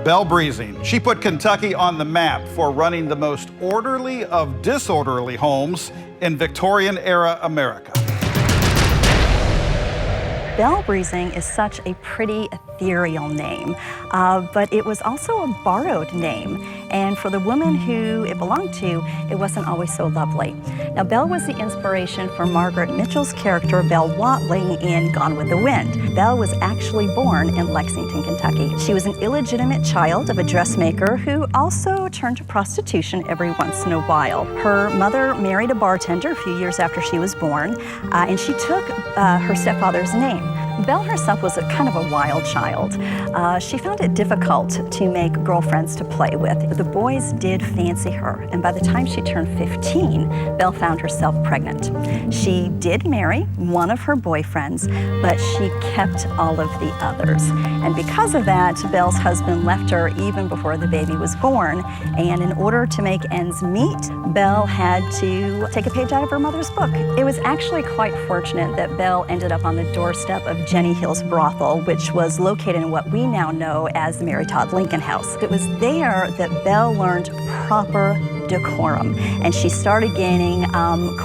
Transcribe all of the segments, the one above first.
Belle Breezing. She put Kentucky on the map for running the most orderly of disorderly homes in Victorian-era America. Belle Breezing is such a pretty, ethereal name, but it was also a borrowed name. And for the woman who it belonged to, it wasn't always so lovely. Now, Belle was the inspiration for Margaret Mitchell's character, Belle Watling, in Gone with the Wind. Belle was actually born in Lexington, Kentucky. She was an illegitimate child of a dressmaker who also turned to prostitution every once in a while. Her mother married a bartender a few years after she was born, and she took her stepfather's name. Belle herself was a kind of a wild child. She found it difficult to make girlfriends to play with. The boys did fancy her, and by the time she turned 15, Belle found herself pregnant. She did marry one of her boyfriends, but she kept all of the others. And because of that, Belle's husband left her even before the baby was born, and in order to make ends meet, Belle had to take a page out of her mother's book. It was actually quite fortunate that Belle ended up on the doorstep of Jenny Hill's brothel, which was located in what we now know as the Mary Todd Lincoln House. It was there that Belle learned proper decorum, and she started gaining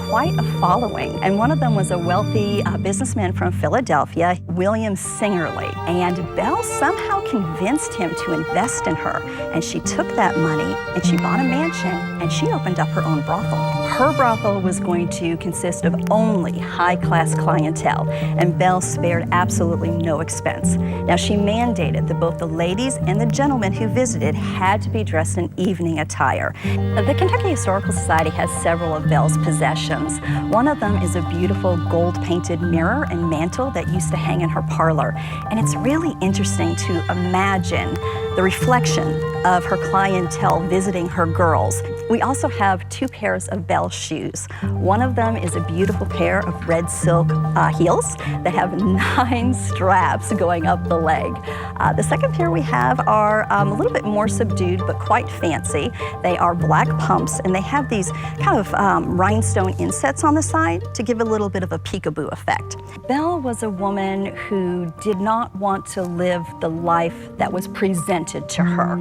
quite a following. And one of them was a wealthy businessman from Philadelphia, William Singerly. And Belle somehow convinced him to invest in her. And she took that money and she bought a mansion and she opened up her own brothel. Her brothel was going to consist of only high-class clientele, and Belle spared absolutely no expense. Now, she mandated that both the ladies and the gentlemen who visited had to be dressed in evening attire. The Kentucky Historical Society has several of Belle's possessions. One of them is a beautiful gold-painted mirror and mantle that used to hang in her parlor. And it's really interesting to imagine the reflection of her clientele visiting her girls. We also have two pairs of Belle's shoes. One of them is a beautiful pair of red silk heels that have 9 straps going up the leg. The second pair we have are a little bit more subdued but quite fancy. They are black pumps, and they have these kind of rhinestone insets on the side to give a little bit of a peekaboo effect. Belle was a woman who did not want to live the life that was presented to her.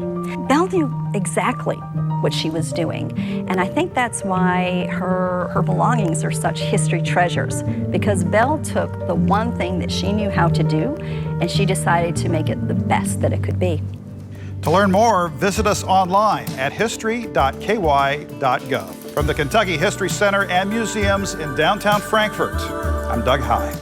Belle knew exactly what she was doing, and I think that's why her belongings are such history treasures, because Belle took the one thing that she knew how to do and she decided to make it the best that it could be. To learn more, visit us online at history.ky.gov. From the Kentucky History Center and Museums in downtown Frankfort, I'm Doug High.